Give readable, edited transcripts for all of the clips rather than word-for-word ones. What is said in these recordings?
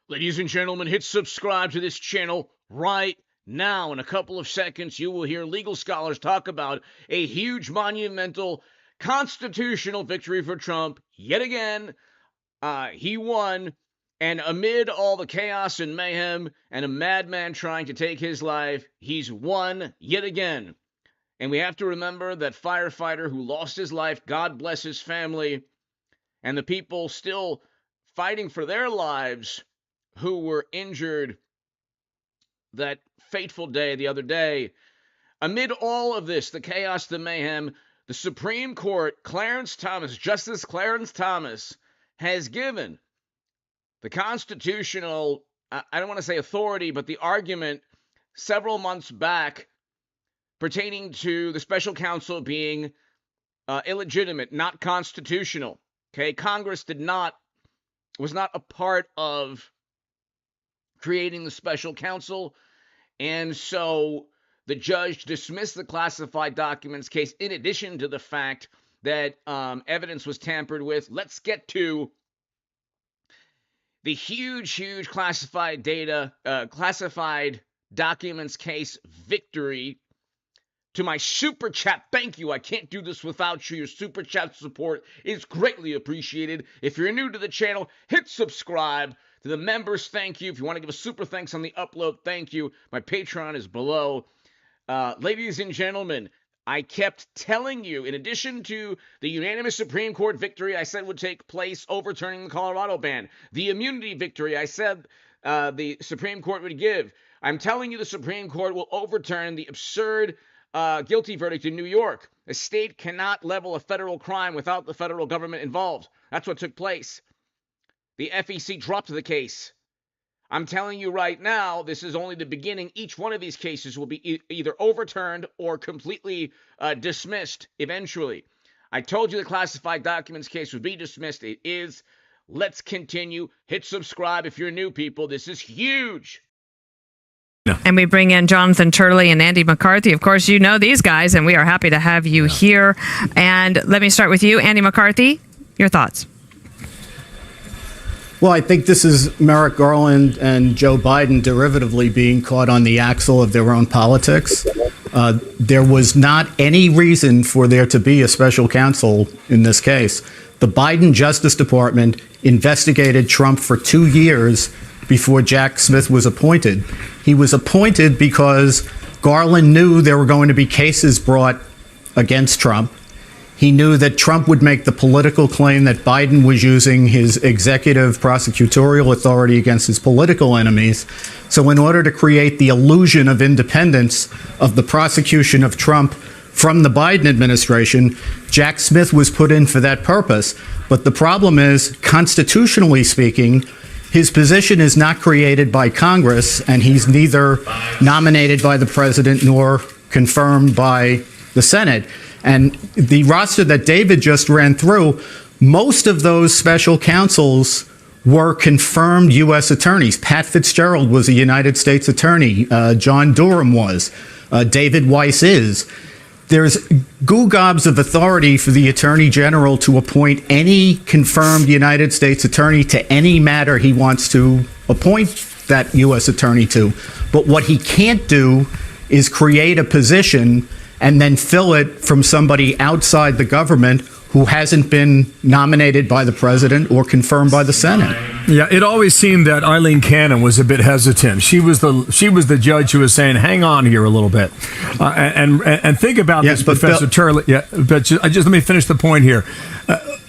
Ladies and gentlemen, hit subscribe to this channel right now. In a couple of seconds, you will hear legal scholars talk about a huge, monumental, constitutional victory for Trump. Yet again, he won, and amid all the chaos and mayhem and a madman trying to take his life, he's won yet again. And we have to remember that firefighter who lost his life, God bless his family, and the people still fighting for their lives who were injured that fateful day the other day. Amid all of this, the chaos, the mayhem, the Supreme Court, Justice Clarence Thomas, has given the constitutional, I don't want to say authority, but the argument several months back pertaining to the special counsel being illegitimate, not constitutional. Okay, Congress was not a part of creating the special counsel, and so the judge dismissed the classified documents case in addition to the fact that evidence was tampered with. Let's get to the huge classified documents case victory. To my super chat, thank you. I can't do this without you. Your super chat support is greatly appreciated. If you're new to the channel, hit subscribe. To the members, thank you. If you want to give a super thanks on the upload, thank you. My Patreon is below. Ladies and gentlemen, I kept telling you, in addition to the unanimous Supreme Court victory I said would take place overturning the Colorado ban, the immunity victory I said the Supreme Court would give, I'm telling you the Supreme Court will overturn the absurd guilty verdict in New York. A state cannot level a federal crime without the federal government involved. That's what took place. The FEC dropped the case. I'm telling you right now, this is only the beginning. Each one of these cases will be either overturned or completely dismissed eventually. I told you the classified documents case would be dismissed. It is. Let's continue. Hit subscribe if you're new, people. This is huge. No. And we bring in Jonathan Turley and Andy McCarthy. Of course, you know these guys, and we are happy to have you here. And let me start with you, Andy McCarthy. Your thoughts? Well, I think this is Merrick Garland and Joe Biden derivatively being caught on the axle of their own politics. There was not any reason for there to be a special counsel in this case. The Biden Justice Department investigated Trump for 2 years before Jack Smith was appointed. He was appointed because Garland knew there were going to be cases brought against Trump. He knew that Trump would make the political claim that Biden was using his executive prosecutorial authority against his political enemies. So in order to create the illusion of independence of the prosecution of Trump from the Biden administration, Jack Smith was put in for that purpose. But the problem is, constitutionally speaking, his position is not created by Congress, and he's neither nominated by the president nor confirmed by the Senate. And the roster that David just ran through, most of those special counsels were confirmed U.S. attorneys. Pat Fitzgerald was a United States attorney. John Durham was. David Weiss is. There's gobs of authority for the Attorney General to appoint any confirmed United States attorney to any matter he wants to appoint that U.S. attorney to. But what he can't do is create a position and then fill it from somebody outside the government who hasn't been nominated by the president or confirmed by the Senate. Yeah, it always seemed that Eileen Cannon was a bit hesitant. She was the judge who was saying, "Hang on here a little bit," and think about this, Professor Turley. Yeah, but just let me finish the point here.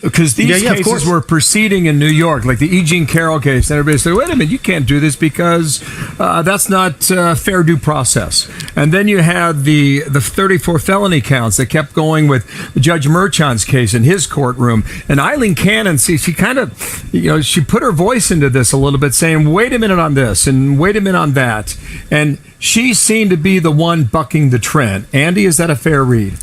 Because these cases were proceeding in New York, like the E. Jean Carroll case, and everybody said, wait a minute, you can't do this because that's not fair due process. And then you had the 34 felony counts that kept going with Judge Merchan's case in his courtroom. And Eileen Cannon, see, she kind of, she put her voice into this a little bit, saying, wait a minute on this and wait a minute on that. And she seemed to be the one bucking the trend. Andy, is that a fair read?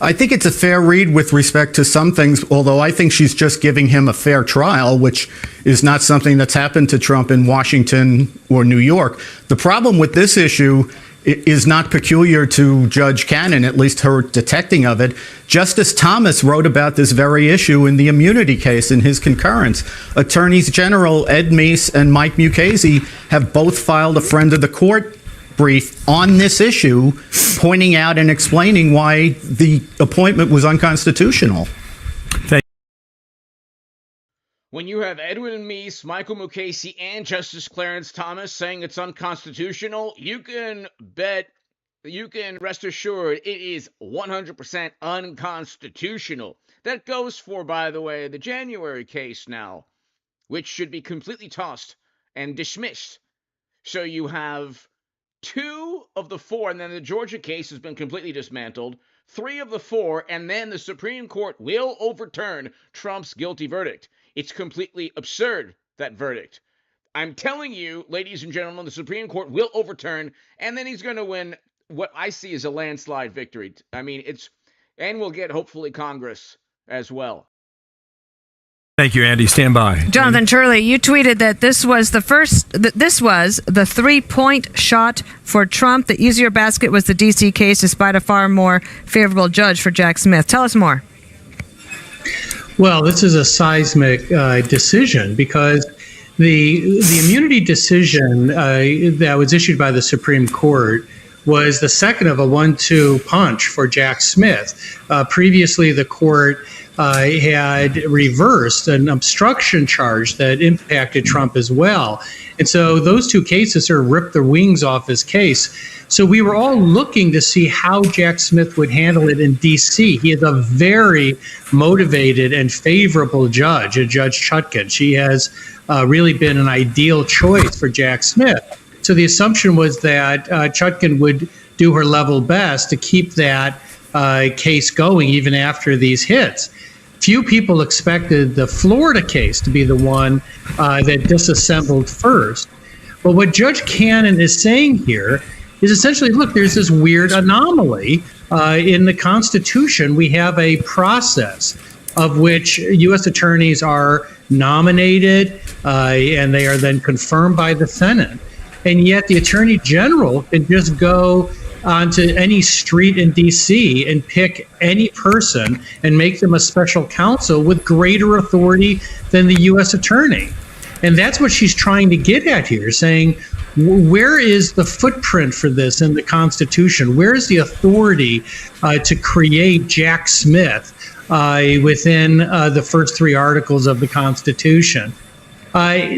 I think it's a fair read with respect to some things, although I think she's just giving him a fair trial, which is not something that's happened to Trump in Washington or New York. The problem with this issue is not peculiar to Judge Cannon, at least her detecting of it. Justice Thomas wrote about this very issue in the immunity case in his concurrence. Attorneys General Ed Meese and Mike Mukasey have both filed a friend of the court brief on this issue, pointing out and explaining why the appointment was unconstitutional. When you have Edwin Meese, Michael Mukasey, and Justice Clarence Thomas saying it's unconstitutional, you can rest assured it is 100% unconstitutional. That goes for, by the way, the January case now, which should be completely tossed and dismissed. So you have 2 of the 4, and then the Georgia case has been completely dismantled, 3 of the 4, and then the Supreme Court will overturn Trump's guilty verdict. It's completely absurd, that verdict. I'm telling you, ladies and gentlemen, the Supreme Court will overturn, and then he's going to win what I see as a landslide victory. I mean, and we'll get, hopefully, Congress as well. Thank you, Andy. Stand by. Jonathan Turley, you tweeted that this was the 3-point shot for Trump. The easier basket was the D.C. case, despite a far more favorable judge for Jack Smith. Tell us more. Well, this is a seismic decision because the immunity decision that was issued by the Supreme Court was the second of a 1-2 punch for Jack Smith. Previously, the court had reversed an obstruction charge that impacted Trump as well. And so those 2 cases sort of ripped the wings off his case. So we were all looking to see how Jack Smith would handle it in D.C. He is a very motivated and favorable judge, Judge Chutkan. She has really been an ideal choice for Jack Smith. So the assumption was that Chutkan would do her level best to keep that case going even after these hits. Few people expected the Florida case to be the one that disassembled first. But what Judge Cannon is saying here is essentially, look, there's this weird anomaly in the Constitution. We have a process of which U.S. attorneys are nominated and they are then confirmed by the Senate. And yet the Attorney General can just go onto any street in D.C. and pick any person and make them a special counsel with greater authority than the U.S. attorney. And that's what she's trying to get at here, saying, where is the footprint for this in the Constitution? Where is the authority to create Jack Smith within the first 3 articles of the Constitution?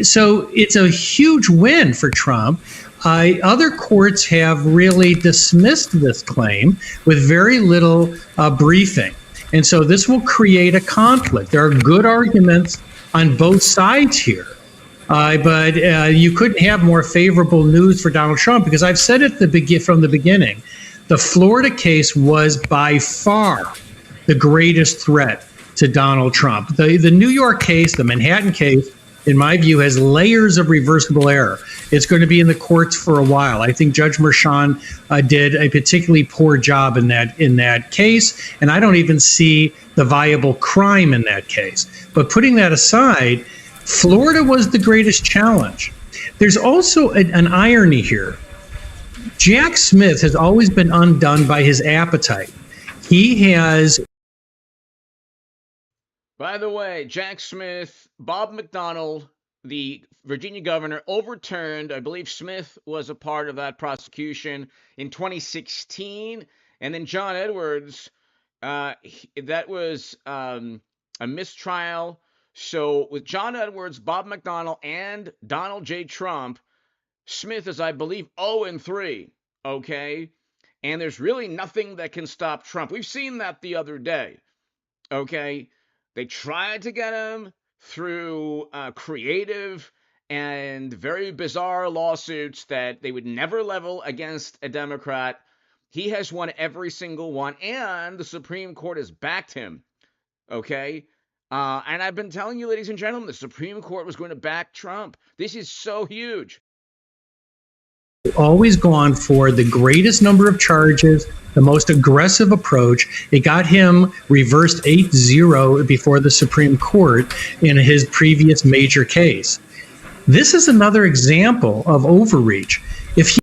So it's a huge win for Trump. Other courts have really dismissed this claim with very little briefing. And so this will create a conflict. There are good arguments on both sides here. But you couldn't have more favorable news for Donald Trump, because I've said it from the beginning. The Florida case was by far the greatest threat to Donald Trump. The New York case, the Manhattan case, in my view, has layers of reversible error. It's going to be in the courts for a while. I think Judge Merchan did a particularly poor job in that case, and I don't even see the viable crime in that case. But putting that aside, Florida was the greatest challenge. There's also an irony here. Jack Smith has always been undone by his appetite. He has... By the way, Jack Smith, Bob McDonnell, the Virginia governor, overturned, I believe Smith was a part of that prosecution in 2016. And then John Edwards, that was a mistrial. So with John Edwards, Bob McDonnell, and Donald J. Trump, Smith is, I believe, 0-3, okay? And there's really nothing that can stop Trump. We've seen that the other day, okay? They tried to get him through creative and very bizarre lawsuits that they would never level against a Democrat. He has won every single one, and the Supreme Court has backed him, okay? And I've been telling you, ladies and gentlemen, the Supreme Court was going to back Trump. This is so huge. Always gone for the greatest number of charges, the most aggressive approach. It got him reversed 8-0 before the Supreme Court in his previous major case. This is another example of overreach. If he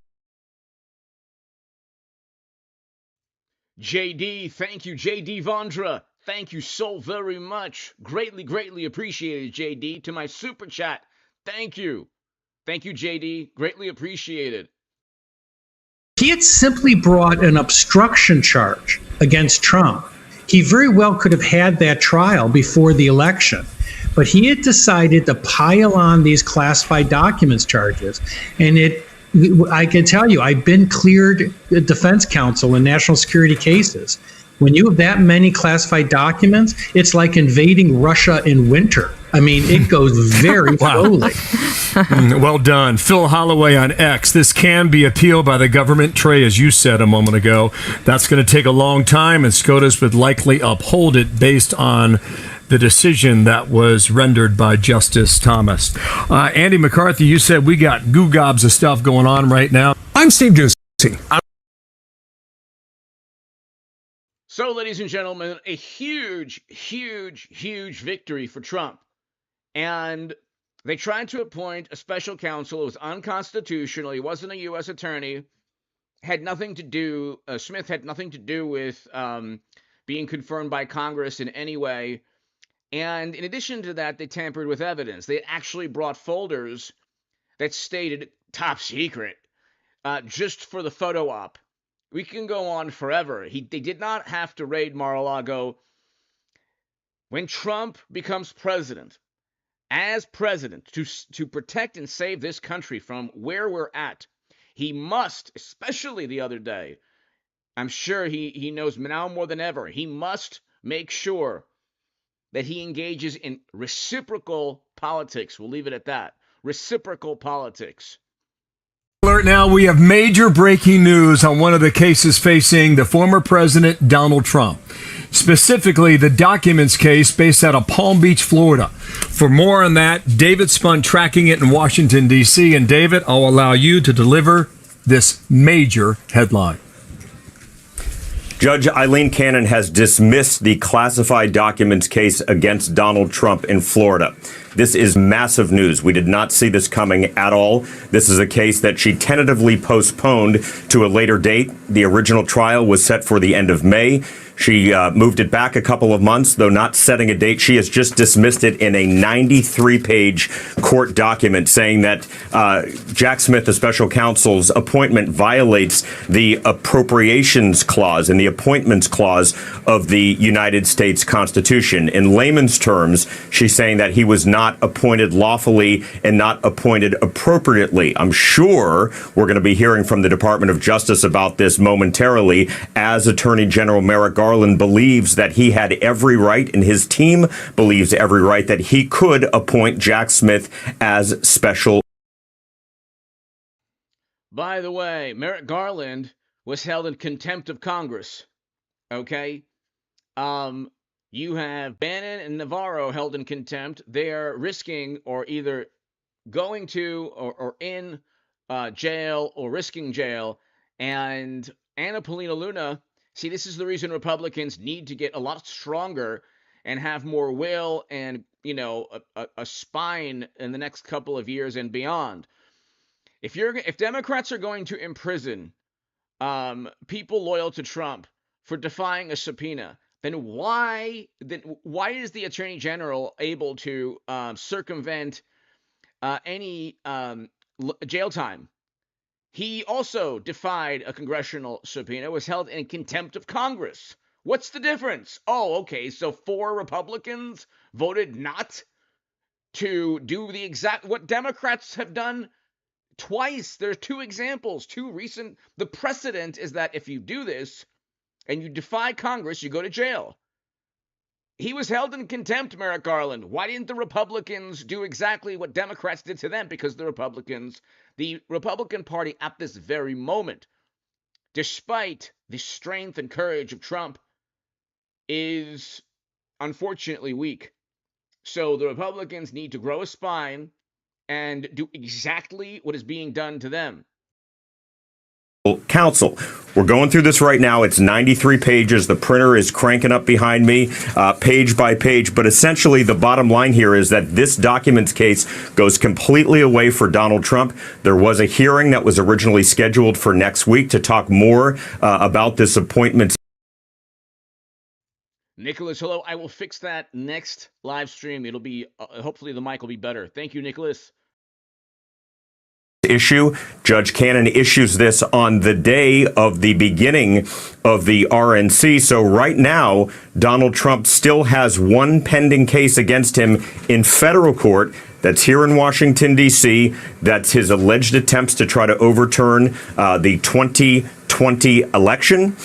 JD, thank you. JD Vondra, thank you so very much. Greatly, greatly appreciated, JD. To my super chat, thank you. Thank you, JD. Greatly appreciated. He had simply brought an obstruction charge against Trump. He very well could have had that trial before the election, but he had decided to pile on these classified documents charges. And I can tell you, I've been cleared defense counsel in national security cases. When you have that many classified documents, it's like invading Russia in winter. I mean, it goes very slowly. Well done. Phil Holloway on X. This can be appealed by the government. Trey, as you said a moment ago, that's going to take a long time, and SCOTUS would likely uphold it based on the decision that was rendered by Justice Thomas. Andy McCarthy, you said we got goo gobs of stuff going on right now. I'm Steve Doocy. So, ladies and gentlemen, a huge victory for Trump. And they tried to appoint a special counsel. It was unconstitutional. He wasn't a U.S. attorney. Had nothing to do, Smith had nothing to do with being confirmed by Congress in any way. And in addition to that, they tampered with evidence. They actually brought folders that stated top secret just for the photo op. We can go on forever. They did not have to raid Mar-a-Lago. When Trump becomes president, as president, to protect and save this country from where we're at, he must, especially the other day, I'm sure he knows now more than ever, he must make sure that he engages in reciprocal politics. We'll leave it at that. Reciprocal politics. Alert now, we have major breaking news on one of the cases facing the former president, Donald Trump. Specifically, the documents case based out of Palm Beach, Florida. For more on that, David Spun tracking it in Washington, D.C. And David, I'll allow you to deliver this major headline. Judge Eileen Cannon has dismissed the classified documents case against Donald Trump in Florida. This is massive news. We did not see this coming at all. This is a case that she tentatively postponed to a later date. The original trial was set for the end of May. She moved it back a couple of months, though not setting a date. She has just dismissed it in a 93-page court document saying that Jack Smith, the special counsel's appointment, violates the appropriations clause and the appointments clause of the United States Constitution. In layman's terms, she's saying that he was not appointed lawfully and not appointed appropriately. I'm sure we're going to be hearing from the Department of Justice about this momentarily, as Attorney General Merrick Garland believes that he had every right, and his team believes every right, that he could appoint Jack Smith as special. By the way, Merrick Garland was held in contempt of Congress. Okay? You have Bannon and Navarro held in contempt. They are risking or either going to or in jail or risking jail. And Anna Paulina Luna, see, this is the reason Republicans need to get a lot stronger and have more will and, a spine in the next couple of years and beyond. If Democrats are going to imprison people loyal to Trump for defying a subpoena, then why is the Attorney General able to circumvent any jail time? He also defied a congressional subpoena, was held in contempt of Congress. What's the difference? Oh, okay, so 4 Republicans voted not to do the exact what Democrats have done twice. There's 2 examples, 2 recent. The precedent is that if you do this and you defy Congress, you go to jail. He was held in contempt, Merrick Garland. Why didn't the Republicans do exactly what Democrats did to them? Because the Republican Party at this very moment, despite the strength and courage of Trump, is unfortunately weak. So the Republicans need to grow a spine and do exactly what is being done to them. Counsel. We're going through this right now. It's 93 pages. The printer is cranking up behind me, page by page. But essentially, the bottom line here is that this documents case goes completely away for Donald Trump. There was a hearing that was originally scheduled for next week to talk more about this appointment. Nicholas, hello. I will fix that next live stream. It'll be, hopefully the mic will be better. Thank you, Nicholas. Issue. Judge Cannon issues this on the day of the beginning of the RNC. So right now, Donald Trump still has one pending case against him in federal court. That's here in Washington, D.C. That's his alleged attempts to try to overturn the 2020 election.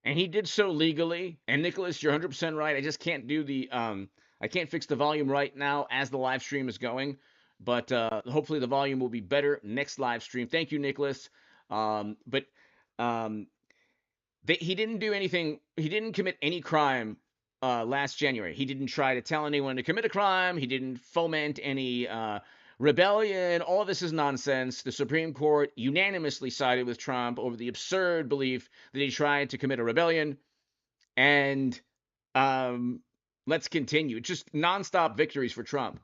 And he did so legally. And Nicholas, you're 100% right. I just can't do the, I can't fix the volume right now as the live stream is going. But hopefully the volume will be better next live stream. Thank you, Nicholas. He didn't do anything. He didn't commit any crime last January. He didn't try to tell anyone to commit a crime. He didn't foment any rebellion. All of this is nonsense. The Supreme Court unanimously sided with Trump over the absurd belief that he tried to commit a rebellion. And let's continue. It's just nonstop victories for Trump.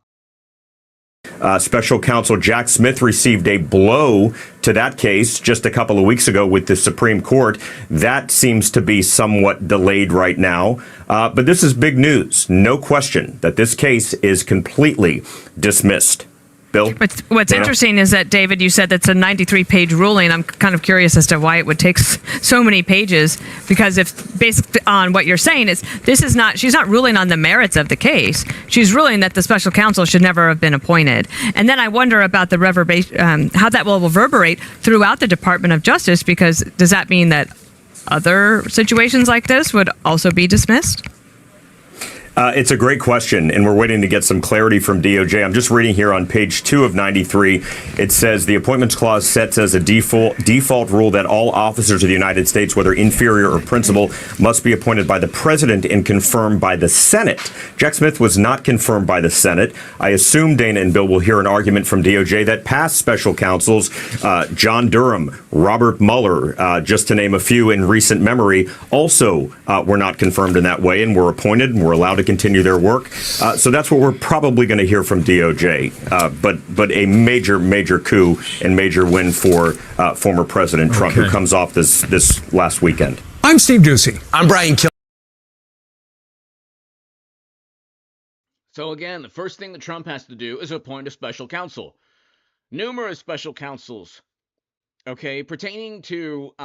Special counsel Jack Smith received a blow to that case just a couple of weeks ago with the Supreme Court. That seems to be somewhat delayed right now. But this is big news. No question that this case is completely dismissed. Bill? What's interesting is that, David, you said that's a 93-page ruling. I'm kind of curious as to why it would take so many pages, because if based on what you're saying, she's not ruling on the merits of the case. She's ruling that the special counsel should never have been appointed. And then I wonder about the how that will reverberate throughout the Department of Justice, because does that mean that other situations like this would also be dismissed? It's a great question, and we're waiting to get some clarity from DOJ. I'm just reading here on page 2 of 93. It says the Appointments Clause sets as a default rule that all officers of the United States, whether inferior or principal, must be appointed by the president and confirmed by the Senate. Jack Smith was not confirmed by the Senate. I assume Dana and Bill will hear an argument from DOJ that past special counsels, John Durham, Robert Mueller, just to name a few in recent memory, also were not confirmed in that way and were appointed and were allowed to continue their work. So that's what we're probably going to hear from DOJ. But a major coup and major win for former President Trump, who comes off this last weekend. I'm Steve Ducey. I'm Brian Kill. So again, the first thing that Trump has to do is appoint a special counsel. Numerous special counsels, pertaining to,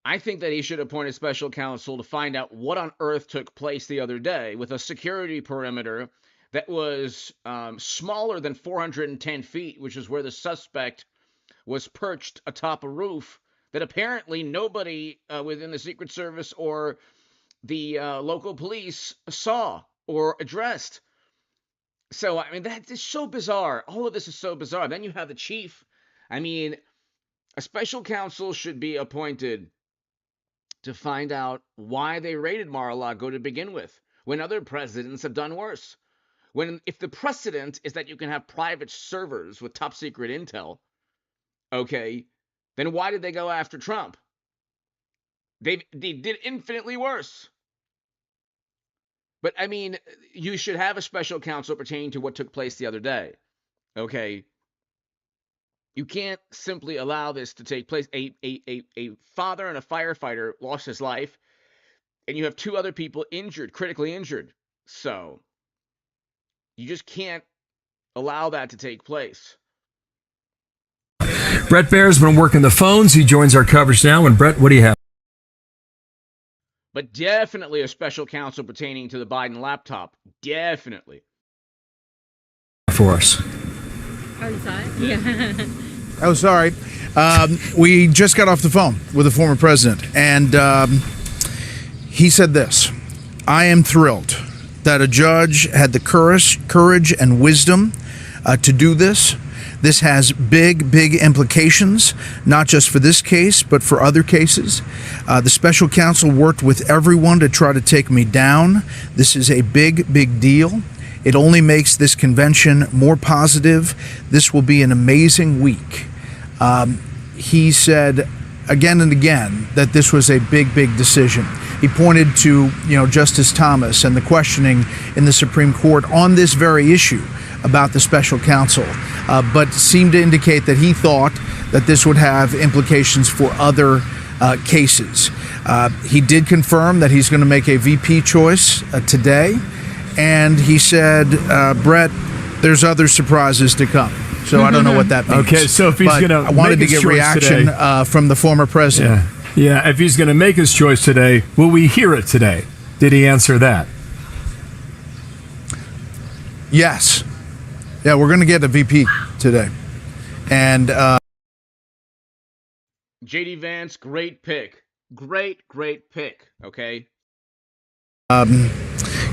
I think that he should appoint a special counsel to find out what on earth took place the other day with a security perimeter that was smaller than 410 feet, which is where the suspect was perched atop a roof that apparently nobody within the Secret Service or the local police saw or addressed. So, I mean, that is so bizarre. All of this is so bizarre. Then you have the chief. I mean, a special counsel should be appointed to find out why they raided Mar-a-Lago to begin with, when other presidents have done worse. If the precedent is that you can have private servers with top secret intel, then why did they go after Trump? They did infinitely worse. But I mean, you should have a special counsel pertaining to what took place the other day. You can't simply allow this to take place. A father and a firefighter lost his life, and you have two other people injured, critically injured. So you just can't allow that to take place. Brett Baer's been working the phones. He joins our coverage now. And Brett, what do you have? But definitely a special counsel pertaining to the Biden laptop. Definitely. For us. Oh, sorry? Yeah. Oh, sorry. We just got off the phone with the former president, and he said this: I am thrilled that a judge had the courage and wisdom to do this. This has big implications, not just for this case, but for other cases. The special counsel worked with everyone to try to take me down. This is a big deal. It only makes this convention more positive. This will be an amazing week. He said again and again that this was a big decision. He pointed to, Justice Thomas and the questioning in the Supreme Court on this very issue about the special counsel, but seemed to indicate that he thought that this would have implications for other cases. He did confirm that he's going to make a VP choice today, and he said, Brett, there's other surprises to come. So I don't know what that means. Okay, so if he's going to, I wanted to get reaction from the former president. Yeah, if he's going to make his choice today, will we hear it today? Did he answer that? Yes. Yeah, we're going to get a VP today. And JD Vance, great pick. Great pick, okay?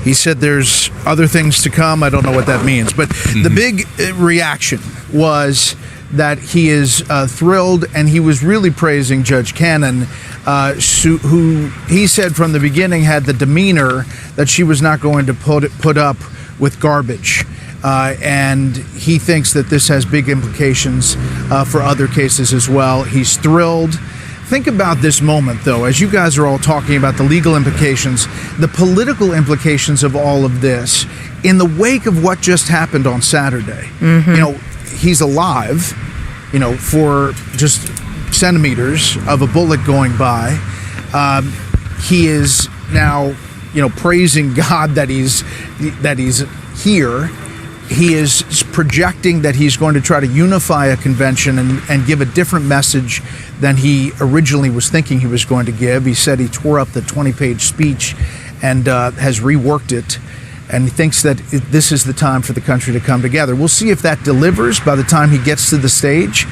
He said there's other things to come. I don't know what that means. But the big reaction was that he is thrilled, and he was really praising Judge Cannon, who he said from the beginning had the demeanor that she was not going to put up with garbage. And he thinks that this has big implications for other cases as well. He's thrilled. Think about this moment, though, as you guys are all talking about the legal implications, the political implications of all of this in the wake of what just happened on Saturday. You know, he's alive, for just centimeters of a bullet going by. He is now, praising God that he's here. He is projecting that he's going to try to unify a convention and give a different message than he originally was thinking he was going to give. He said he tore up the 20-page speech and has reworked it, and he thinks that this is the time for the country to come together. We'll see if that delivers by the time he gets to the stage.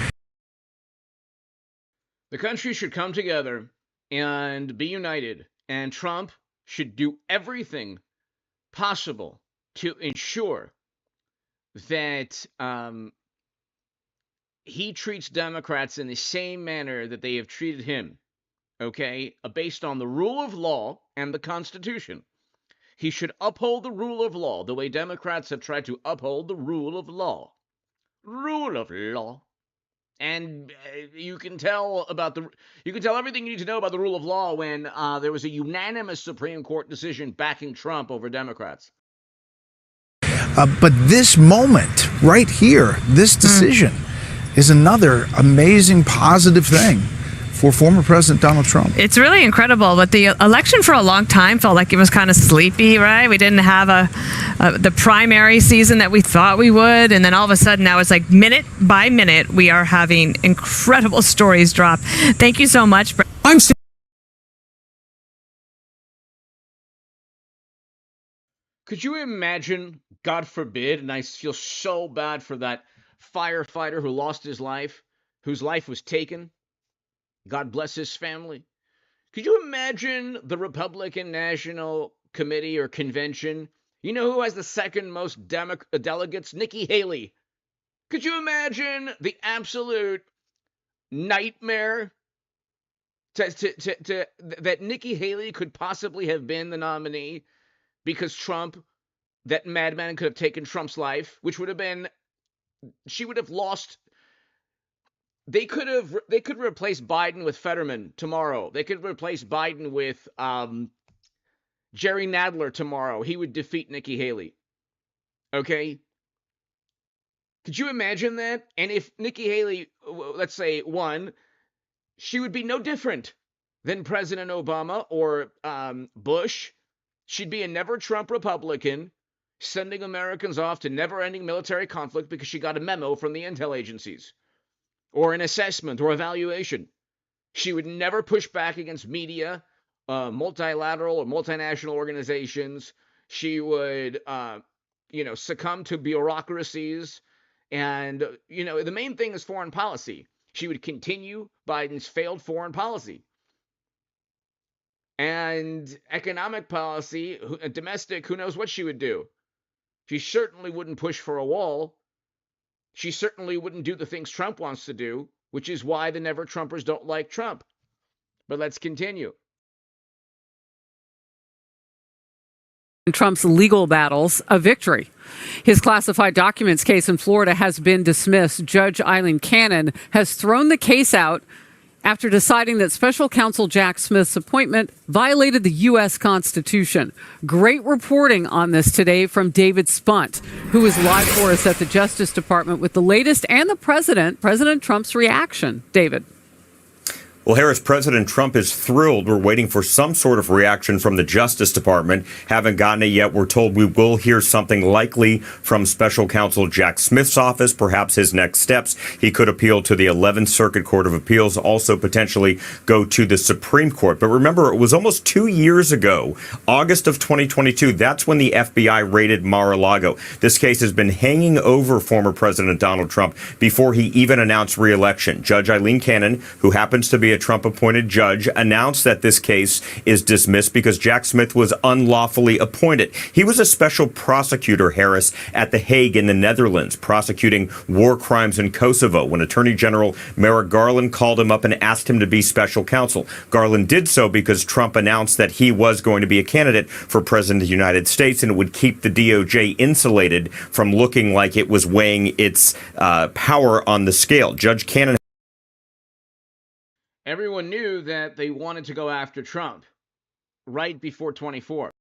The country should come together and be united, and Trump should do everything possible to ensure that he treats Democrats in the same manner that they have treated him, okay, based on the rule of law and the Constitution. He should uphold the rule of law the way Democrats have tried to uphold the rule of law. Rule of law. And you can tell everything you need to know about the rule of law when there was a unanimous Supreme Court decision backing Trump over Democrats. But this moment right here, this decision is another amazing positive thing for former President Donald Trump. It's really incredible, but the election for a long time felt like it was kind of sleepy, right? We didn't have the primary season that we thought we would, and then all of a sudden now it's like minute by minute we are having incredible stories drop. Thank you so much. Could you imagine, God forbid, and I feel so bad for that firefighter who lost his life, whose life was taken. God bless his family. Could you imagine the Republican National Committee or Convention? You know who has the second most delegates? Nikki Haley. Could you imagine the absolute nightmare that Nikki Haley could possibly have been the nominee because Trump, that madman, could have taken Trump's life, which would have been, she would have lost. They could replace Biden with Fetterman tomorrow. They could replace Biden with Jerry Nadler tomorrow. He would defeat Nikki Haley. Okay? Could you imagine that? And if Nikki Haley, let's say, won, she would be no different than President Obama or Bush. She'd be a never-Trump Republican, sending Americans off to never-ending military conflict because she got a memo from the intel agencies, or an assessment or evaluation. She would never push back against media, multilateral or multinational organizations. She would, succumb to bureaucracies. And, the main thing is foreign policy. She would continue Biden's failed foreign policy. And economic policy, domestic, who knows what she would do. She certainly wouldn't push for a wall. She certainly wouldn't do the things Trump wants to do, which is why the never-Trumpers don't like Trump. But let's continue. Trump's legal battles a victory. His classified documents case in Florida has been dismissed. Judge Eileen Cannon has thrown the case out after deciding that special counsel Jack Smith's appointment violated the U.S. Constitution. Great reporting on this today from David Spunt, who is live for us at the Justice Department with the latest and the President Trump's reaction. David. Well, Harris, President Trump is thrilled. We're waiting for some sort of reaction from the Justice Department. Haven't gotten it yet. We're told we will hear something likely from Special Counsel Jack Smith's office, perhaps his next steps. He could appeal to the 11th Circuit Court of Appeals, also potentially go to the Supreme Court. But remember, it was almost 2 years ago, August of 2022. That's when the FBI raided Mar-a-Lago. This case has been hanging over former President Donald Trump before he even announced re-election. Judge Eileen Cannon, who happens to be a Trump-appointed judge, announced that this case is dismissed because Jack Smith was unlawfully appointed. He was a special prosecutor, Harris, at The Hague in the Netherlands, prosecuting war crimes in Kosovo when Attorney General Merrick Garland called him up and asked him to be special counsel. Garland did so because Trump announced that he was going to be a candidate for President of the United States, and it would keep the DOJ insulated from looking like it was weighing its power on the scale. Judge Cannon. Everyone knew that they wanted to go after Trump right before 24.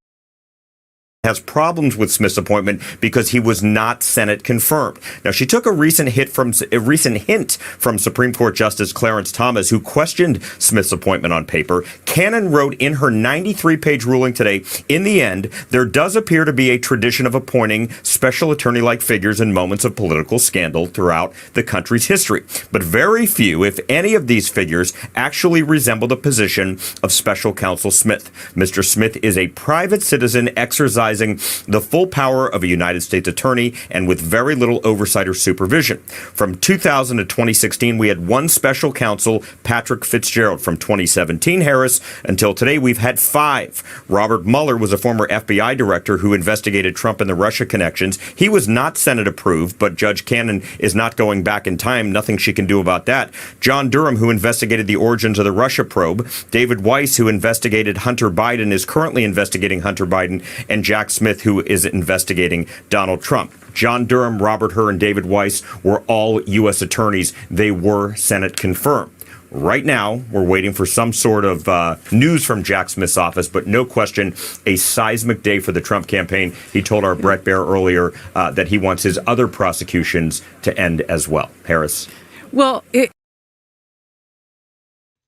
Has problems with Smith's appointment because he was not Senate confirmed. Now, she took a recent hint from Supreme Court Justice Clarence Thomas, who questioned Smith's appointment on paper. Cannon wrote in her 93-page ruling today, in the end, there does appear to be a tradition of appointing special attorney-like figures in moments of political scandal throughout the country's history. But very few, if any, of these figures actually resemble the position of Special Counsel Smith. Mr. Smith is a private citizen exercising the full power of a United States attorney and with very little oversight or supervision. From 2000 to 2016, we had one special counsel, Patrick Fitzgerald. From 2017, Harris, until today, we've had 5. Robert Mueller was a former FBI director who investigated Trump and the Russia connections. He was not Senate approved, but Judge Cannon is not going back in time. Nothing she can do about that. John Durham, who investigated the origins of the Russia probe. David Weiss, who investigated Hunter Biden, is currently investigating Hunter Biden. And Jack Smith, who is investigating Donald Trump. John Durham, Robert Hur, and David Weiss were all U.S. attorneys. They were Senate confirmed. Right now, we're waiting for some sort of news from Jack Smith's office, but no question, a seismic day for the Trump campaign. He told our Brett Baer earlier that he wants his other prosecutions to end as well. Harris? Well,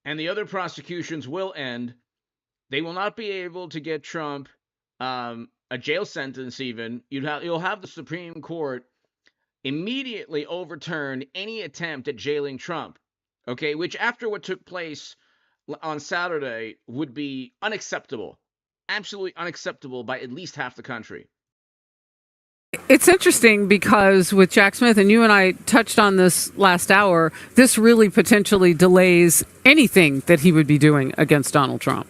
And the other prosecutions will end. They will not be able to get Trump a jail sentence even. You'll have the Supreme Court immediately overturn any attempt at jailing Trump, okay, which after what took place on Saturday would be unacceptable, absolutely unacceptable by at least half the country. It's interesting because with Jack Smith, and you and I touched on this last hour, this really potentially delays anything that he would be doing against Donald Trump.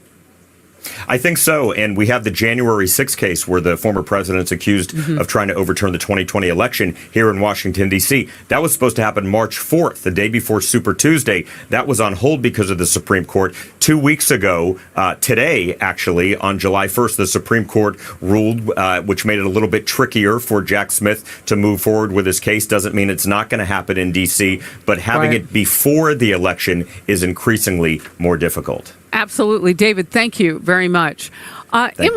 I think so. And we have the January 6th case where the former president's accused of trying to overturn the 2020 election here in Washington, D.C. That was supposed to happen March 4th, the day before Super Tuesday. That was on hold because of the Supreme Court. 2 weeks ago, today, actually, on July 1st, the Supreme Court ruled, which made it a little bit trickier for Jack Smith to move forward with his case. Doesn't mean it's not going to happen in D.C., but having it before the election is increasingly more difficult. Absolutely. David, thank you very much. The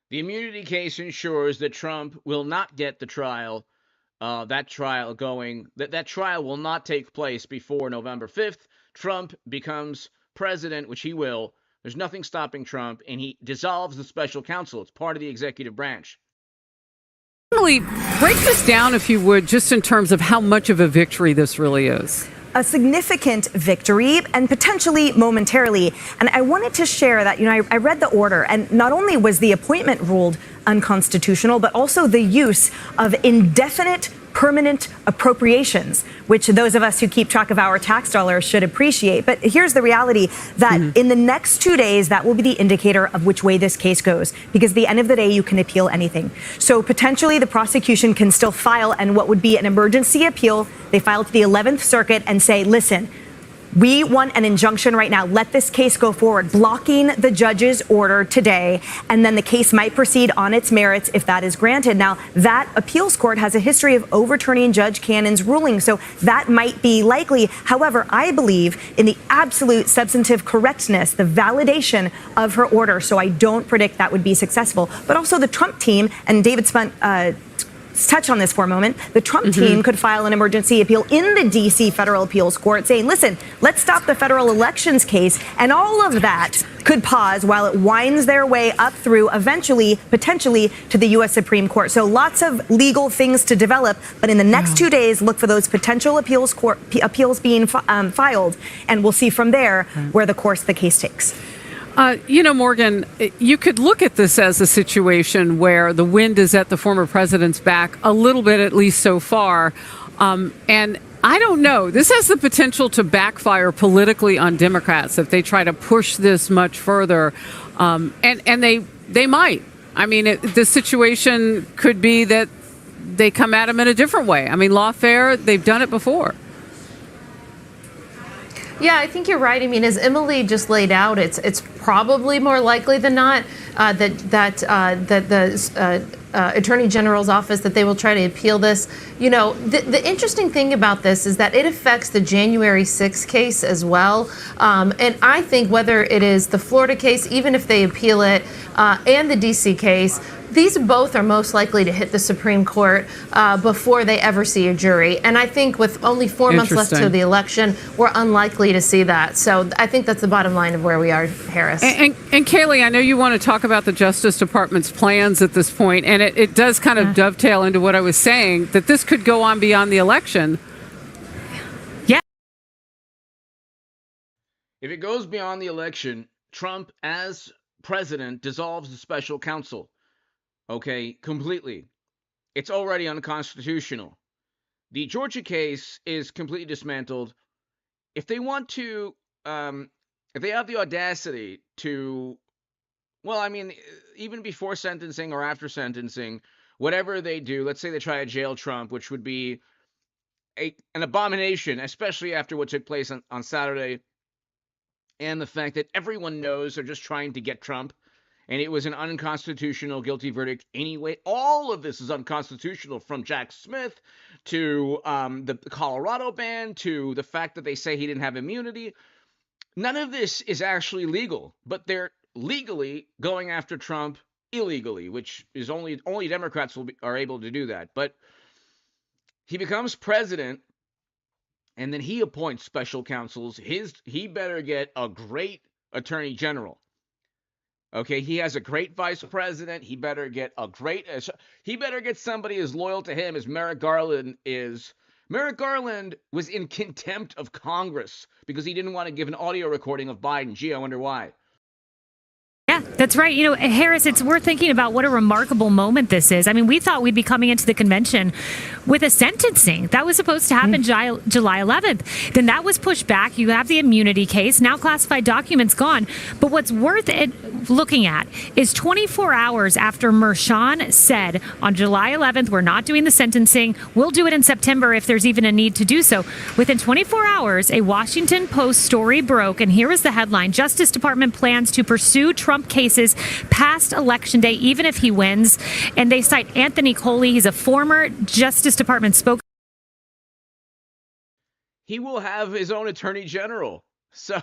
immunity case ensures that Trump will not get the trial, that trial will not take place before November 5th. Trump becomes president, which he will. There's nothing stopping Trump, and he dissolves the special counsel. It's part of the executive branch. Emily, break this down, if you would, just in terms of how much of a victory this really is. A significant victory and potentially momentarily. And I wanted to share that, I read the order, and not only was the appointment ruled unconstitutional, but also the use of indefinite permanent appropriations, which those of us who keep track of our tax dollars should appreciate. But here's the reality that in the next 2 days, that will be the indicator of which way this case goes, because at the end of the day, you can appeal anything. So potentially the prosecution can still file, and what would be an emergency appeal, they file to the 11th Circuit and say, listen, we want an injunction right now. Let this case go forward, blocking the judge's order today, and then the case might proceed on its merits if that is granted. Now, that appeals court has a history of overturning Judge Cannon's ruling, so that might be likely. However, I believe in the absolute substantive correctness, the validation of her order, so I don't predict that would be successful. But also the Trump team, and David spent touch on this for a moment. The Trump team could file an emergency appeal in the D.C. Federal Appeals Court saying, listen, let's stop the federal elections case. And all of that could pause while it winds their way up through eventually, potentially, to the U.S. Supreme Court. So lots of legal things to develop. But in the next 2 days, look for those potential appeals being filed. And we'll see from there where the course the case takes. Morgan, you could look at this as a situation where the wind is at the former president's back a little bit, at least so far. And I don't know. This has the potential to backfire politically on Democrats if they try to push this much further. And they might. I mean, the situation could be that they come at him in a different way. I mean, lawfare, they've done it before. Yeah, I think you're right. I mean, as Emily just laid out, it's probably more likely than not that the Attorney General's office, that they will try to appeal this. You know, the interesting thing about this is that it affects the January 6th case as well. And I think whether it is the Florida case, even if they appeal it, and the D.C. case, these both are most likely to hit the Supreme Court before they ever see a jury. And I think with only 4 months left to the election, we're unlikely to see that. So I think that's the bottom line of where we are, Harris. And Kayleigh, I know you want to talk about the Justice Department's plans at this point, and it does kind of dovetail into what I was saying, that this could go on beyond the election. Yeah. If it goes beyond the election, Trump, as president, dissolves the special counsel. Okay, completely. It's already unconstitutional. The Georgia case is completely dismantled. If they want to, if they have the audacity to, well, I mean, even before sentencing or after sentencing, whatever they do, let's say they try to jail Trump, which would be an abomination, especially after what took place on Saturday, and the fact that everyone knows they're just trying to get Trump. And it was an unconstitutional guilty verdict anyway. All of this is unconstitutional, from Jack Smith to the Colorado ban to the fact that they say he didn't have immunity. None of this is actually legal, but they're legally going after Trump illegally, which is only Democrats are able to do that. But he becomes president, and then he appoints special counsels. He better get a great attorney general. Okay, he has a great vice president. He better get somebody as loyal to him as Merrick Garland is. Merrick Garland was in contempt of Congress because he didn't want to give an audio recording of Biden. Gee, I wonder why. Yeah, that's right. You know, Harris, we're thinking about what a remarkable moment this is. I mean, we thought we'd be coming into the convention with a sentencing. That was supposed to happen July 11th. Then that was pushed back. You have the immunity case. Now classified documents gone. But what's worth it looking at is 24 hours after Merchan said on July 11th, we're not doing the sentencing. We'll do it in September if there's even a need to do so. Within 24 hours, a Washington Post story broke, and here is the headline: Justice Department plans to pursue Trump cases past Election Day, even if he wins. And they cite Anthony Coley. He's a former Justice Department spokesman. He will have his own attorney general. So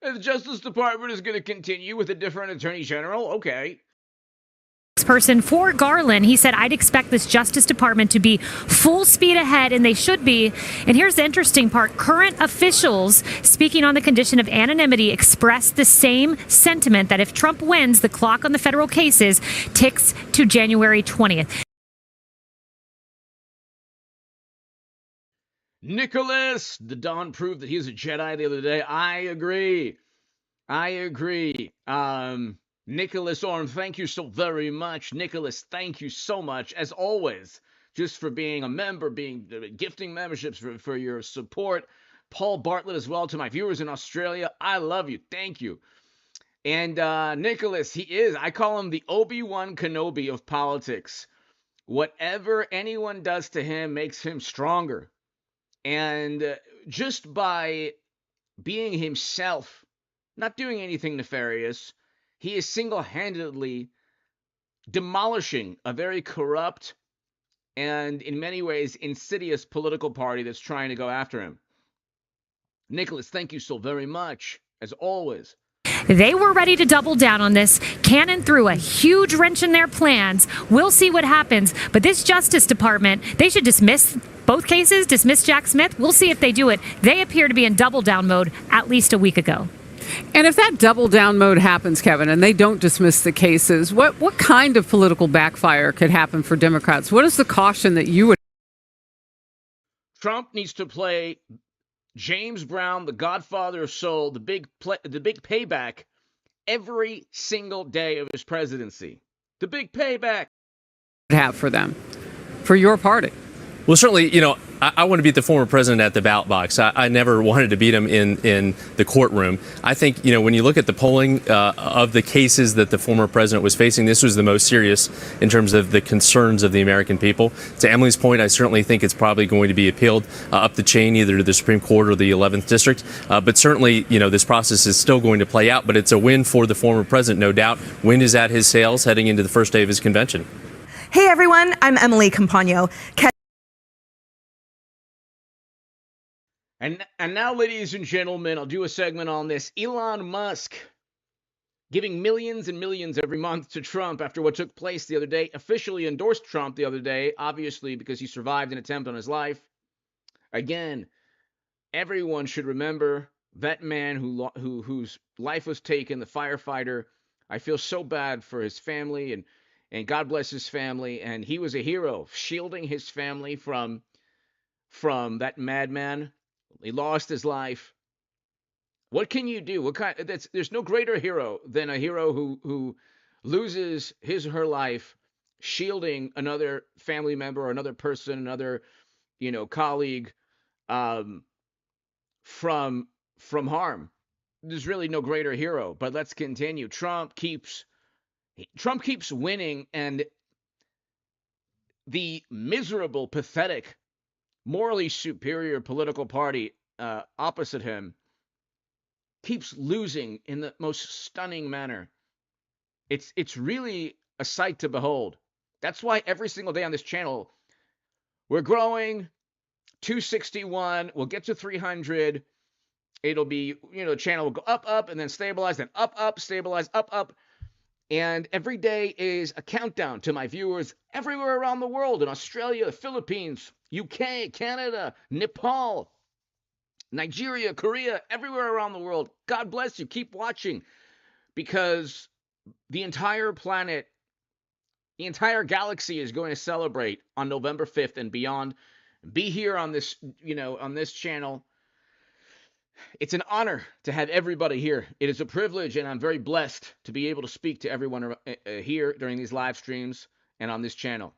the Justice Department is going to continue with a different attorney general. Okay. Person for Garland, he said, I'd expect this Justice Department to be full speed ahead, and they should be. And here's the interesting part. Current officials speaking on the condition of anonymity expressed the same sentiment that if Trump wins, the clock on the federal cases ticks to January 20th. Nicholas, the Don proved that he's a Jedi the other day. I agree. Nicholas Orm, thank you so very much. Nicholas, thank you so much, as always, just for being a member, gifting memberships for your support. Paul Bartlett as well, to my viewers in Australia. I love you. Thank you. And Nicholas, I call him the Obi-Wan Kenobi of politics. Whatever anyone does to him makes him stronger. And just by being himself, not doing anything nefarious, he is single-handedly demolishing a very corrupt and, in many ways, insidious political party that's trying to go after him. Nicholas, thank you so very much, as always. They were ready to double down on this. Cannon threw a huge wrench in their plans. We'll see what happens. But this Justice Department, they should dismiss both cases, dismiss Jack Smith. We'll see if they do it. They appear to be in double down mode at least a week ago. And if that double down mode happens, Kevin, and they don't dismiss the cases, what kind of political backfire could happen for Democrats? What is the caution that you would? Trump needs to play James Brown, the Godfather of Soul, the big payback every single day of his presidency. The big payback. Have for them, for your party. Well, certainly, I want to beat the former president at the ballot box. I never wanted to beat him in the courtroom. I think, when you look at the polling of the cases that the former president was facing, this was the most serious in terms of the concerns of the American people. To Emily's point, I certainly think it's probably going to be appealed up the chain, either to the Supreme Court or the 11th District. But certainly, this process is still going to play out. But it's a win for the former president, no doubt. Wind is at his sails heading into the first day of his convention. Hey, everyone. I'm Emily Campagno. And now, ladies and gentlemen, I'll do a segment on this. Elon Musk giving millions and millions every month to Trump after what took place the other day, officially endorsed Trump the other day, obviously because he survived an attempt on his life. Again, everyone should remember that man whose life was taken, the firefighter. I feel so bad for his family, and God bless his family. And he was a hero, shielding his family from that madman. He lost his life. What can you do? There's no greater hero than a hero who loses his or her life shielding another family member or another person, another colleague from harm. There's really no greater hero. But let's continue. Trump keeps winning, and the miserable, pathetic, morally superior political party opposite him keeps losing in the most stunning manner. It's really a sight to behold. That's why every single day on this channel, we're growing. 261, we'll get to 300. It'll be, the channel will go up, and then stabilize, then up, stabilize, up. And every day is a countdown to my viewers everywhere around the world, in Australia, the Philippines, UK, Canada, Nepal, Nigeria, Korea, everywhere around the world. God bless you. Keep watching, because the entire planet, the entire galaxy is going to celebrate on November 5th and beyond. Be here on this, on this channel. It's an honor to have everybody here. It is a privilege, and I'm very blessed to be able to speak to everyone here during these live streams and on this channel.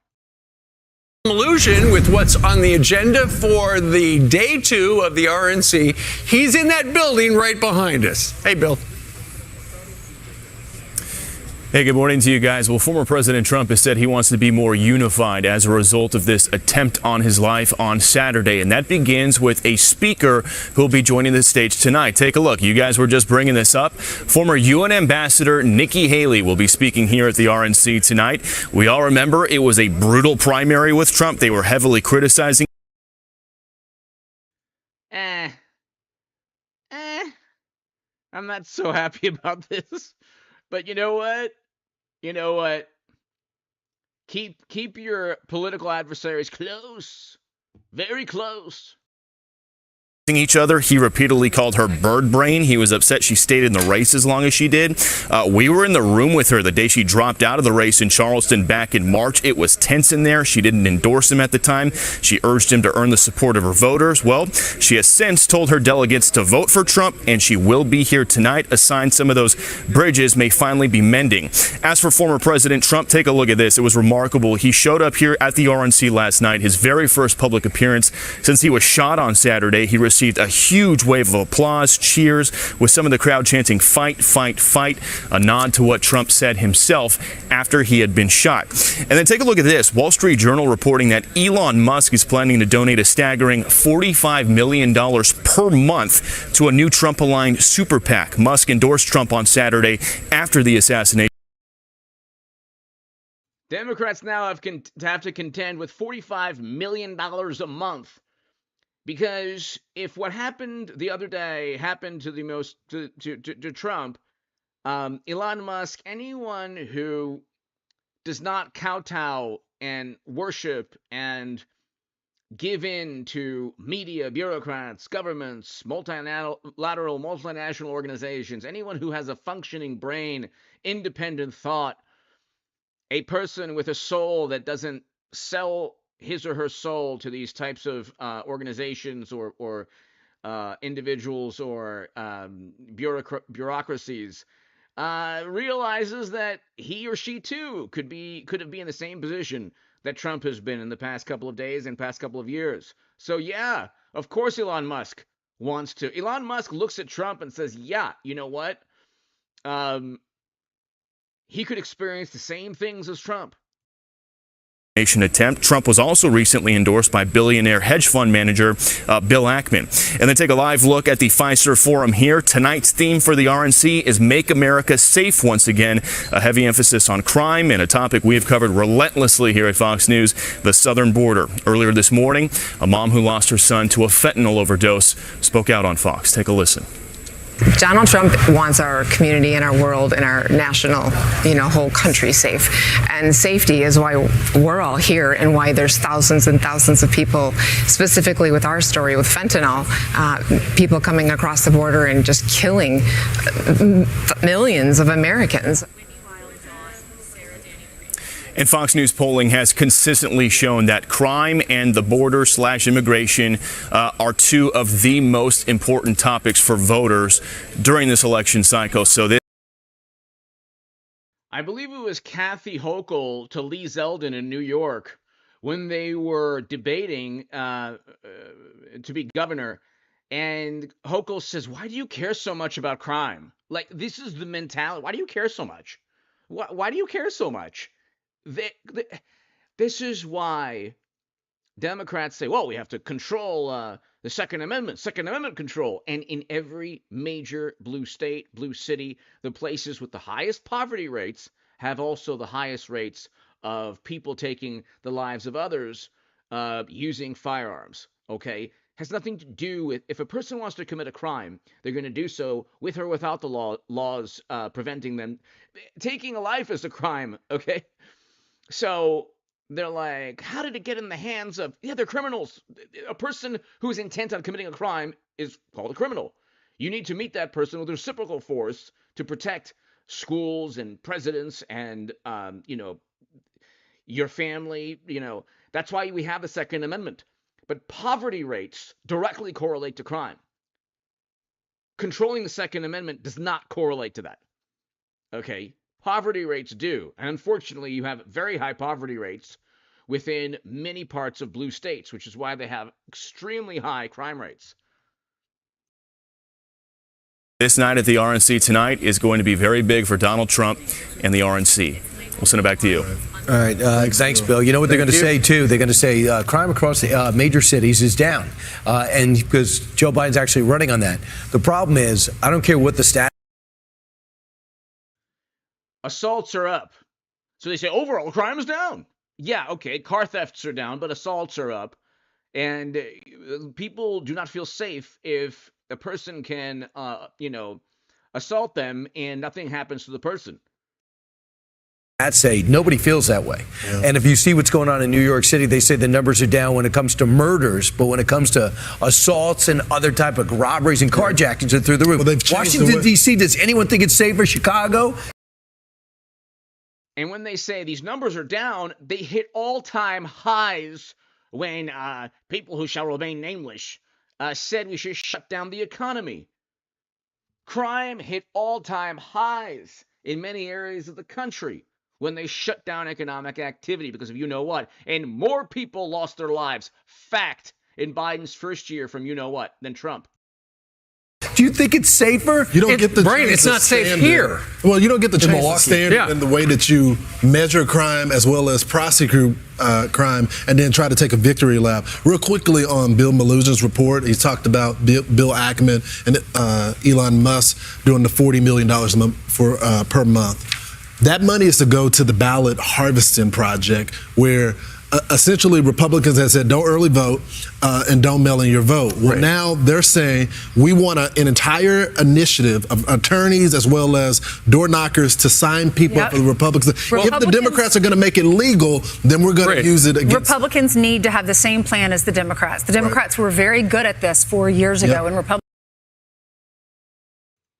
Illusion with what's on the agenda for the day 2 of the RNC. He's in that building right behind us. Hey, Bill. Hey, good morning to you guys. Well, former President Trump has said he wants to be more unified as a result of this attempt on his life on Saturday. And that begins with a speaker who'll be joining the stage tonight. Take a look. You guys were just bringing this up. Former UN Ambassador Nikki Haley will be speaking here at the RNC tonight. We all remember it was a brutal primary with Trump. They were heavily criticizing. I'm not so happy about this. But you know what? Keep your political adversaries close, very close. Each other. He repeatedly called her bird brain. He was upset she stayed in the race as long as she did. We were in the room with her the day she dropped out of the race in Charleston back in March. It was tense in there. She didn't endorse him at the time. She urged him to earn the support of her voters. Well, she has since told her delegates to vote for Trump, and she will be here tonight. A sign some of those bridges may finally be mending. As for former President Trump, take a look at this. It was remarkable. He showed up here at the RNC last night, his very first public appearance since he was shot on Saturday. He received a huge wave of applause, cheers, with some of the crowd chanting, "Fight, fight, fight," a nod to what Trump said himself after he had been shot. And then take a look at this. Wall Street Journal reporting that Elon Musk is planning to donate a staggering $45 million per month to a new Trump-aligned super PAC. Musk endorsed Trump on Saturday after the assassination. Democrats now have to contend with $45 million a month. Because if what happened the other day happened to Trump, Elon Musk, anyone who does not kowtow and worship and give in to media, bureaucrats, governments, multinational organizations, anyone who has a functioning brain, independent thought, a person with a soul that doesn't sell his or her soul to these types of organizations or individuals or bureaucracies, realizes that he or she too could have been in the same position that Trump has been in the past couple of days and past couple of years. So yeah, of course Elon Musk wants to. Elon Musk looks at Trump and says, yeah, you know what? He could experience the same things as Trump. Attempt. Trump was also recently endorsed by billionaire hedge fund manager Bill Ackman. And then take a live look at the Fiserv Forum here. Tonight's theme for the RNC is Make America Safe once again. A heavy emphasis on crime and a topic we have covered relentlessly here at Fox News, the southern border. Earlier this morning, a mom who lost her son to a fentanyl overdose spoke out on Fox. Take a listen. Donald Trump wants our community and our world and our national, whole country safe. And safety is why we're all here and why there's thousands and thousands of people, specifically with our story with fentanyl, people coming across the border and just killing millions of Americans. And Fox News polling has consistently shown that crime and the border/immigration are two of the most important topics for voters during this election cycle. So this, I believe it was Kathy Hochul to Lee Zeldin in New York when they were debating to be governor. And Hochul says, why do you care so much about crime? Like, this is the mentality. Why do you care so much? Why do you care so much? This is why Democrats say, well, we have to control the Second Amendment control. And in every major blue state, blue city, the places with the highest poverty rates have also the highest rates of people taking the lives of others using firearms, okay? Has nothing to do with, if a person wants to commit a crime, they're going to do so with or without the laws preventing them. Taking a life is a crime, okay? So they're like, how did it get in the hands of, they're criminals. A person who is intent on committing a crime is called a criminal. You need to meet that person with reciprocal force to protect schools and presidents and, your family. That's why we have the Second Amendment. But poverty rates directly correlate to crime. Controlling the Second Amendment does not correlate to that. Okay? Poverty rates do. And unfortunately, you have very high poverty rates within many parts of blue states, which is why they have extremely high crime rates. This night at the RNC tonight is going to be very big for Donald Trump and the RNC. We'll send it back to you. All right. Thanks, Bill. You know what they're going to say, too? They're going to say crime across the major cities is down. And because Joe Biden's actually running on that. The problem is, I don't care what the stat. Assaults are up. So they say overall crime is down. Yeah, okay, car thefts are down, but assaults are up. And people do not feel safe if a person can, assault them and nothing happens to the person. I'd say nobody feels that way. Yeah. And if you see what's going on in New York City, they say the numbers are down when it comes to murders, but when it comes to assaults and other type of robberies and carjackings are through the roof. Well, Washington, D.C., does anyone think it's safer? Chicago? And when they say these numbers are down, they hit all-time highs when people who shall remain nameless said we should shut down the economy. Crime hit all-time highs in many areas of the country when they shut down economic activity because of you-know-what. And more people lost their lives, fact, in Biden's first year from you-know-what than Trump. Do you think it's safer? You don't get the brain. It's not safe here. Well, you don't get the chance to stand in the way that you measure crime as well as prosecute crime and then try to take a victory lap. Real quickly on Bill Malusian's report, he talked about Bill Ackman and Elon Musk doing the $40 million per month. That money is to go to the ballot harvesting project where essentially Republicans had said don't early vote and don't mail in your vote. Well, now they're saying we want an entire initiative of attorneys as well as door knockers to sign people up for the Republicans. If the Democrats are going to make it legal, then we're going to use it against. Republicans need to have the same plan as the Democrats. The Democrats were very good at this 4 years ago, and Republicans.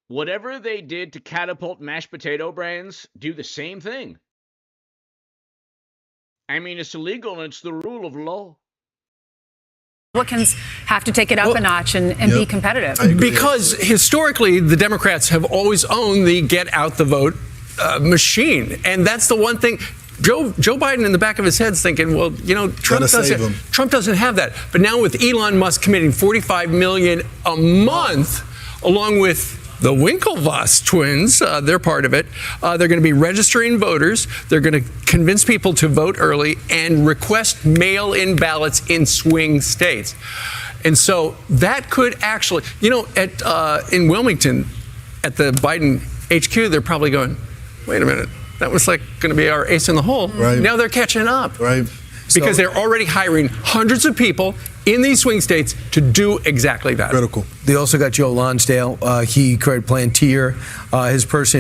Whatever they did to catapult mashed potato brains, do the same thing. I mean, it's illegal and it's the rule of law. Republicans have to take it up a notch and be competitive. Because historically, the Democrats have always owned the get out the vote machine. And that's the one thing. Joe Biden in the back of his head's thinking, well, you know, Trump doesn't have that. But now with Elon Musk committing $45 million a month, along with the Winklevoss twins, they're part of it. They're going to be registering voters. They're going to convince people to vote early and request mail-in ballots in swing states. And so that could actually, you know, in Wilmington, at the Biden HQ, they're probably going, wait a minute, that was like going to be our ace in the hole. Right. Now they're catching up. Right. Because they're already hiring hundreds of people in these swing states to do exactly that. Critical. They also got Joe Lonsdale. He created Plantier.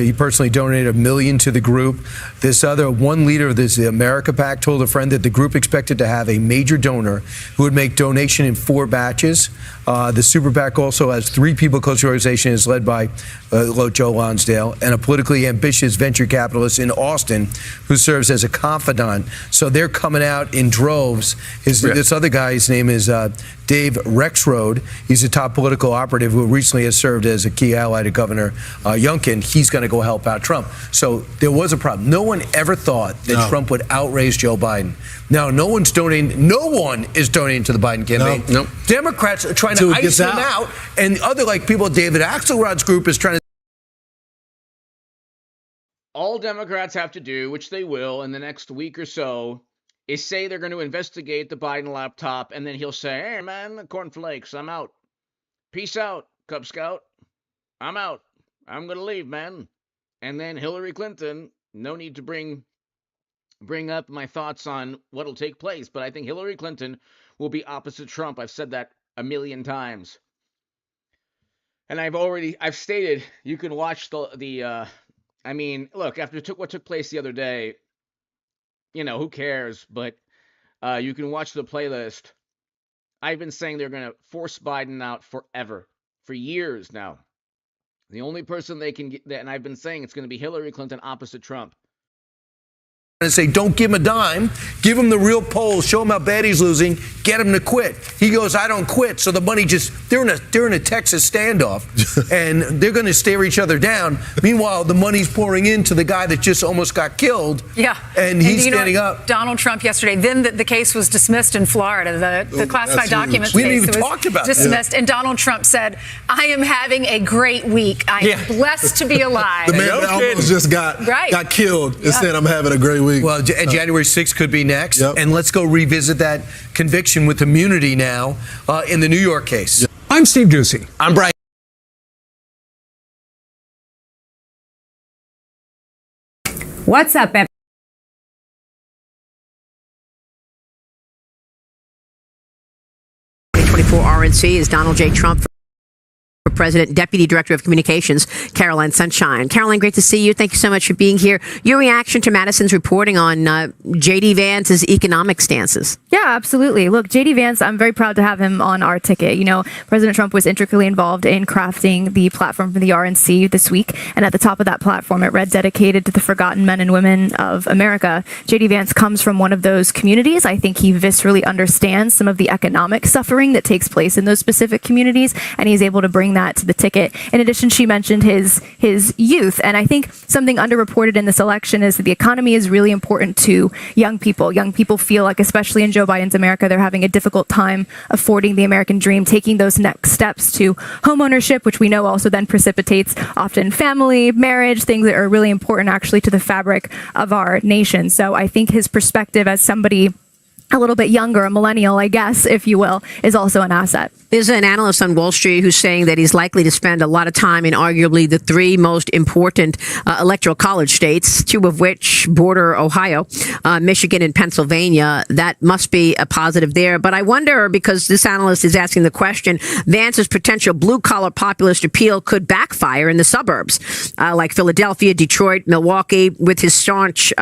He personally donated $1 million to the group. This other one leader of the America PAC told a friend that the group expected to have a major donor who would make donation in 4 batches. The Super PAC also has 3 people close to the organization. Is led by Joe Lonsdale and a politically ambitious venture capitalist in Austin who serves as a confidant. So they're coming out in droves. This other guy, his name is Dave Rexroad. He's a top political operative who recently has served as a key ally to Governor Youngkin. He's going to go help out Trump. So there was a problem. No one ever thought that Trump would outrace Joe Biden. Now, no one is donating to the Biden campaign. No. Democrats are trying to ice him out. And other, like people, David Axelrod's group is trying to. All Democrats have to do, which they will in the next week or so, is say they're going to investigate the Biden laptop, and then he'll say, hey, man, cornflakes, I'm out. Peace out, Cub Scout. I'm out. I'm going to leave, man. And then Hillary Clinton, no need to bring up my thoughts on what'll take place, but I think Hillary Clinton will be opposite Trump. I've said that a million times. And I've stated, you can watch I mean, look, after what took place the other day, you know, who cares? But you can watch the playlist. I've been saying they're going to force Biden out forever, for years now. The only person they can get, and I've been saying it's going to be Hillary Clinton opposite Trump. And say, don't give him a dime, give him the real polls, show him how bad he's losing, get him to quit. He goes, I don't quit. So the money they're in a Texas standoff and they're going to stare each other down. Meanwhile, the money's pouring into the guy that just almost got killed. Yeah. And he's standing up. Donald Trump yesterday, then the case was dismissed in Florida. The classified documents we case didn't even talk about dismissed. That. And Donald Trump said, I am having a great week. I am blessed to be alive. The man that almost just got killed and said, I'm having a great week. Well, January 6th could be next. And let's go revisit that conviction with immunity now in the New York case. I'm Steve Ducey. I'm Brian. What's up, everyone? RNC is Donald J. Trump for President, Deputy Director of Communications, Caroline Sunshine. Caroline, great to see you. Thank you so much for being here. Your reaction to Madison's reporting on J.D. Vance's economic stances. Yeah, absolutely. Look, J.D. Vance, I'm very proud to have him on our ticket. You know, President Trump was intricately involved in crafting the platform for the RNC this week. And at the top of that platform, it read dedicated to the forgotten men and women of America. J.D. Vance comes from one of those communities. I think he viscerally understands some of the economic suffering that takes place in those specific communities. And he's able to bring that to the ticket. In addition, she mentioned his youth. And I think something underreported in this election is that the economy is really important to young people. Young people feel like, especially in Joe Biden's America, they're having a difficult time affording the American dream, taking those next steps to homeownership, which we know also then precipitates often family, marriage, things that are really important actually to the fabric of our nation. So I think his perspective as somebody a little bit younger, a millennial, I guess, if you will, is also an asset. There's an analyst on Wall Street who's saying that he's likely to spend a lot of time in arguably the three most important electoral college states, two of which border Ohio, Michigan and Pennsylvania. That must be a positive there. But I wonder, because this analyst is asking the question, Vance's potential blue-collar populist appeal could backfire in the suburbs, like Philadelphia, Detroit, Milwaukee, with his staunch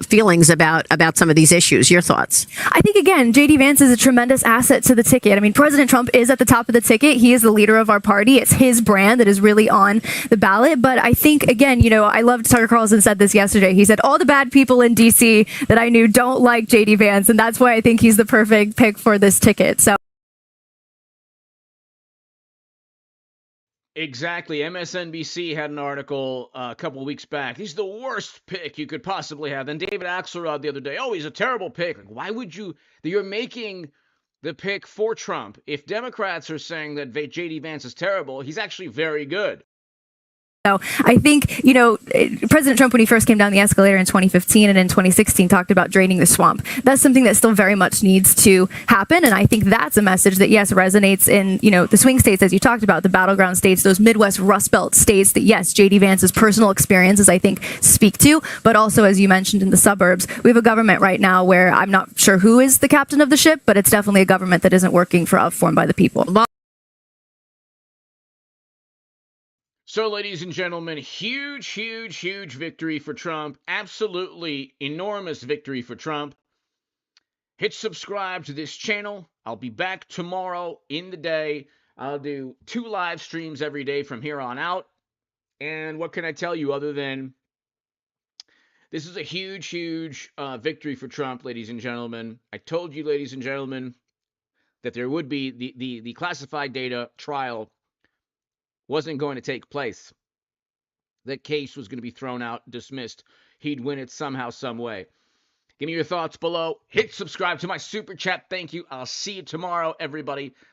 feelings about some of these issues. Your thoughts? I think, again, J.D. Vance is a tremendous asset to the ticket. I mean, President Trump is at the top of the ticket. He is the leader of our party. It's his brand that is really on the ballot. But I think, again, I loved Tucker Carlson said this yesterday. He said, all the bad people in D.C. that I knew don't like J.D. Vance. And that's why I think he's the perfect pick for this ticket. So. Exactly. MSNBC had an article a couple of weeks back. He's the worst pick you could possibly have. Then David Axelrod the other day, he's a terrible pick. Like, why would you're making the pick for Trump. If Democrats are saying that J.D. Vance is terrible, he's actually very good. So I think, President Trump, when he first came down the escalator in 2015 and in 2016, talked about draining the swamp. That's something that still very much needs to happen. And I think that's a message that, yes, resonates in, the swing states, as you talked about, the battleground states, those Midwest Rust Belt states that, yes, J.D. Vance's personal experiences, I think, speak to. But also, as you mentioned, in the suburbs, we have a government right now where I'm not sure who is the captain of the ship, but it's definitely a government that isn't working formed by the people. So, ladies and gentlemen, huge victory for Trump. Absolutely enormous victory for Trump. Hit subscribe to this channel. I'll be back tomorrow in the day. I'll do 2 live streams every day from here on out. And what can I tell you other than this is a huge victory for Trump, ladies and gentlemen. I told you, ladies and gentlemen, that there would be the classified data trial wasn't going to take place. That case was going to be thrown out, dismissed. He'd win it somehow, some way. Give me your thoughts below. Hit subscribe to my super chat. Thank you. I'll see you tomorrow, everybody.